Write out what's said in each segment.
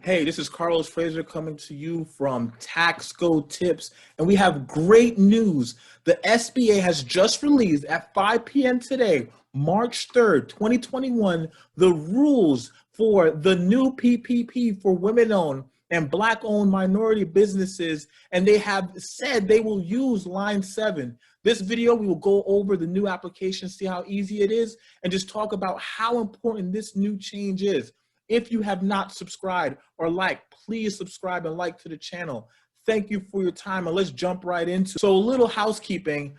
Hey, this is Carlos Fraser coming to you from Taxko Tips, and we have great news. The SBA has just released at 5 p.m. today, March 3rd, 2021, the rules for the new PPP for women-owned and Black-owned minority businesses, and they have said they will use line 7. This video, we will go over the new application, see how easy it is, and just talk about how important this new change is. If you have not subscribed or liked, please subscribe and like to the channel. Thank you for your time, and let's jump right into it. So a little housekeeping.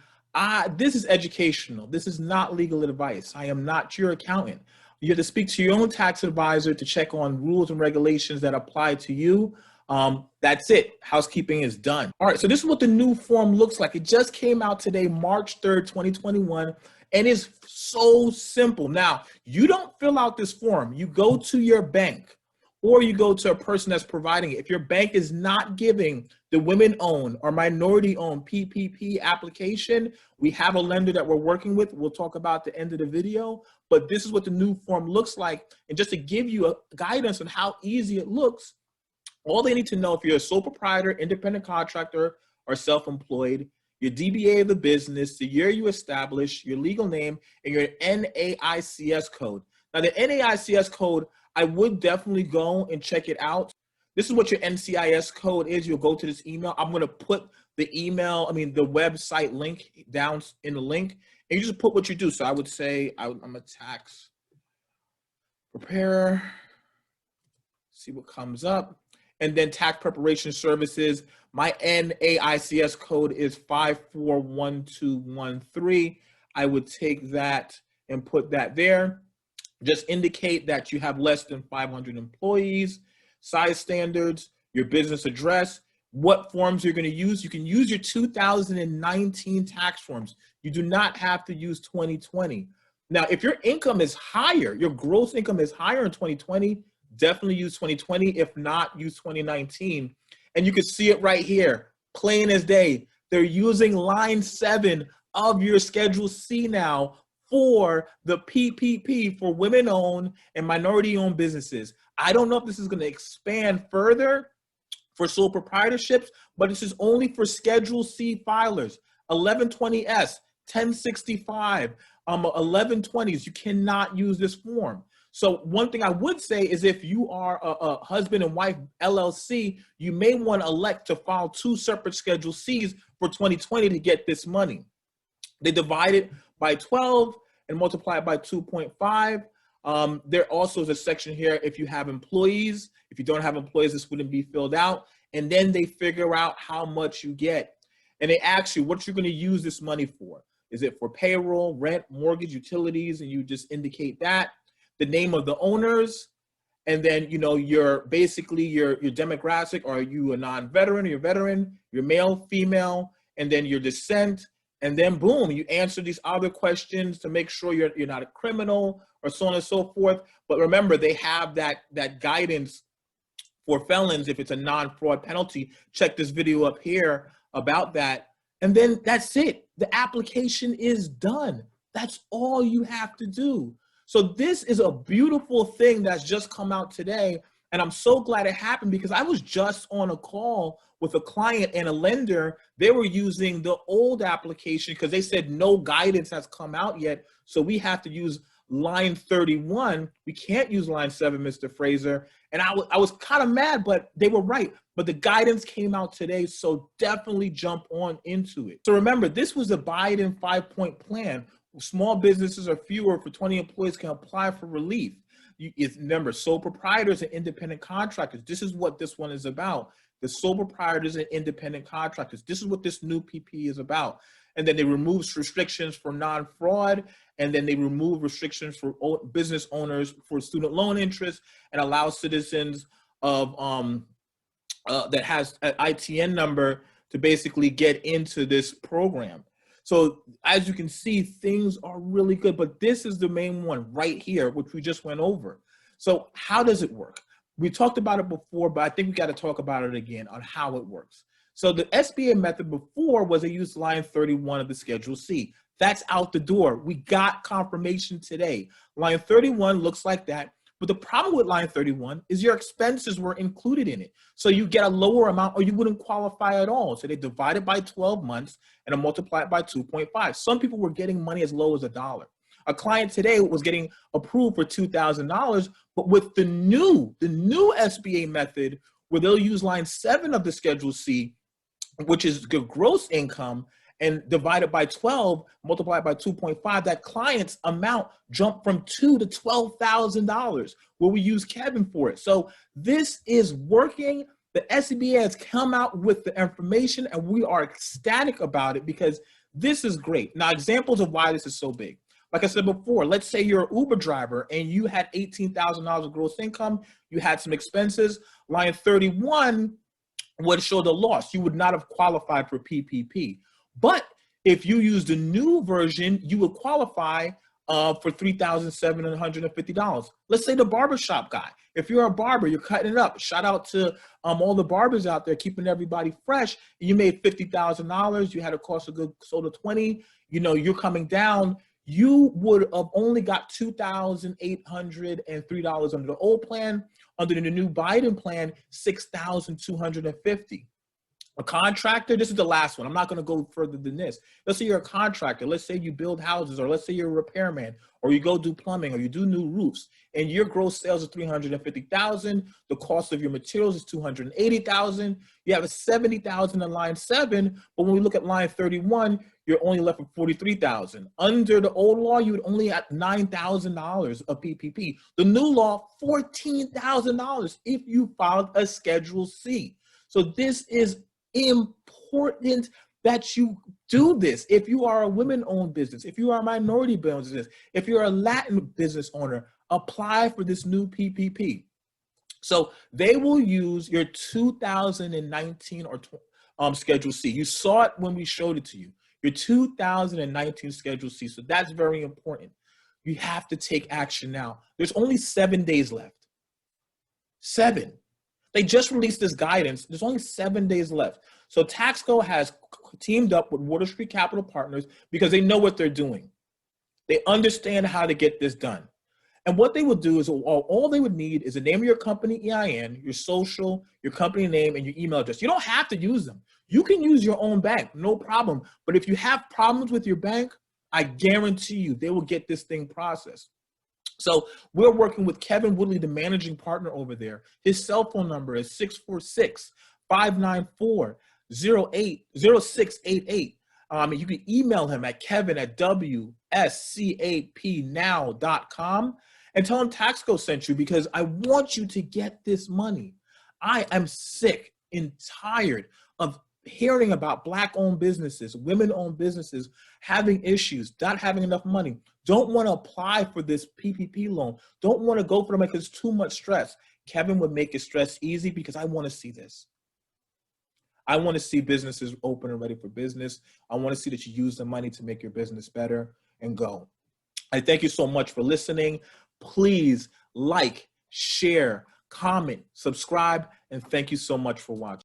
This is educational. This is not legal advice. I am not your accountant. You have to speak to your own tax advisor to check on rules and regulations that apply to you. That's it. Housekeeping is done. All right, so this is what the new form looks like. It just came out today, March 3rd, 2021. And it's so simple. Now, you don't fill out this form. You go to your bank or you go to a person that's providing it. If your bank is not giving the women-owned or minority-owned PPP application, we have a lender that we're working with. We'll talk about at the end of the video, but this is what the new form looks like. And just to give you a guidance on how easy it looks, all they need to know, if you're a sole proprietor, independent contractor, or self-employed, your DBA of the business, the year you establish, your legal name, and your NAICS code. Now, the NAICS code, I would definitely go and check it out. This is what your NCIS code is. You'll go to this email. I'm going to put the the website link down in the link, and you just put what you do. So I would say I'm a tax preparer. See what comes up. And then tax preparation services. My NAICS code is 541213. I would take that and put that there. Just indicate that you have less than 500 employees, size standards, your business address, what forms you're going to use. You can use your 2019 tax forms. You do not have to use 2020. Now, if your income is higher, your gross income is higher in 2020, definitely use 2020. If not, use 2019. And you can see it right here, plain as day. They're using line 7 of your Schedule C now for the PPP for women-owned and minority-owned businesses. I don't know if this is going to expand further for sole proprietorships, but this is only for Schedule C filers, 1120S, 1065, 1120s. You cannot use this form. So one thing I would say is if you are a husband and wife LLC, you may want to elect to file 2 separate Schedule Cs for 2020 to get this money. They divide it by 12 and multiply it by 2.5. There also is a section here if you have employees. If you don't have employees, this wouldn't be filled out. And then they figure out how much you get. And they ask you what you're going to use this money for. Is it for payroll, rent, mortgage, utilities? And you just indicate that. The name of the owners, and then your demographic. Are you a non-veteran or you're veteran, your male, female, and then your descent, and then boom, you answer these other questions to make sure you're not a criminal or so on and so forth. But remember, they have that guidance for felons if it's a non-fraud penalty. Check this video up here about that, and then that's it. The application is done. That's all you have to do. So this is a beautiful thing that's just come out today, and I'm so glad it happened because I was just on a call with a client and a lender. They were using the old application because they said no guidance has come out yet, so we have to use line 31. We can't use line 7, Mr. Fraser. And I was kind of mad, but they were right. But the guidance came out today, so definitely jump on into it. So remember, this was a Biden 5-point plan. Small businesses or fewer for 20 employees can apply for relief. Remember, sole proprietors and independent contractors. This is what this one is about. The sole proprietors and independent contractors. This is what this new PP is about. And then they remove restrictions for non-fraud, and then they remove restrictions for business owners for student loan interest, and allow citizens of that has an ITN number to basically get into this program. So as you can see, things are really good, but this is the main one right here, which we just went over. So how does it work? We talked about it before, but I think we got to talk about it again on how it works. So the SBA method before was they used line 31 of the Schedule C. That's out the door. We got confirmation today. Line 31 looks like that. But the problem with line 31 is your expenses were included in it. So you get a lower amount or you wouldn't qualify at all. So they divide it by 12 months and then multiply it by 2.5. Some people were getting money as low as $1. A client today was getting approved for $2,000, but with the new SBA method, where they'll use line 7 of the Schedule C, which is the gross income, and divided by 12, multiplied by 2.5, that client's amount jumped from $2,000 to $12,000, where we use Kevin for it. So this is working. The SBA has come out with the information, and we are ecstatic about it because this is great. Now, examples of why this is so big. Like I said before, let's say you're an Uber driver and you had $18,000 of gross income, you had some expenses, line 31 would show the loss. You would not have qualified for PPP. But if you use the new version, you would qualify for $3,750. Let's say the barbershop guy. If you're a barber, you're cutting it up. Shout out to all the barbers out there keeping everybody fresh. You made $50,000. You had a cost of goods sold of $20,000. You know, you're coming down. You would have only got $2,803 under the old plan. Under the new Biden plan, $6,250. A contractor, this is the last one. I'm not going to go further than this. Let's say you're a contractor. Let's say you build houses, or let's say you're a repairman, or you go do plumbing, or you do new roofs, and your gross sales are $350,000. The cost of your materials is $280,000. You have a $70,000 in line 7, but when we look at line 31, you're only left with $43,000. Under the old law, you would only have $9,000 of PPP. The new law, $14,000 if you filed a Schedule C. So this is important that you do this. If you are a women-owned business, if you are a minority business, if you're a Latin business owner, apply for this new PPP. So they will use your 2019 or Schedule C. You saw it when we showed it to you. Your 2019 Schedule C. So that's very important. You have to take action now. There's only 7 days left. 7. They just released this guidance. There's only 7 days left. So Taxko has teamed up with Water Street Capital Partners because they know what they're doing. They understand how to get this done. And what they will do is all they would need is the name of your company EIN, your social, your company name, and your email address. You don't have to use them. You can use your own bank, no problem. But if you have problems with your bank, I guarantee you they will get this thing processed. So we're working with Kevin Woodley, the managing partner over there. His cell phone number is 646-594-0688. You can email him at kevin@wscapnow.com and tell him Taxko sent you, because I want you to get this money. I am sick and tired of hearing about Black-owned businesses, women-owned businesses having issues, not having enough money, don't want to apply for this PPP loan, don't want to go for it because it's too much stress. Kevin would make it stress easy, because I want to see this. I want to see businesses open and ready for business. I want to see that you use the money to make your business better and go. I thank you so much for listening. Please like, share, comment, subscribe, and thank you so much for watching.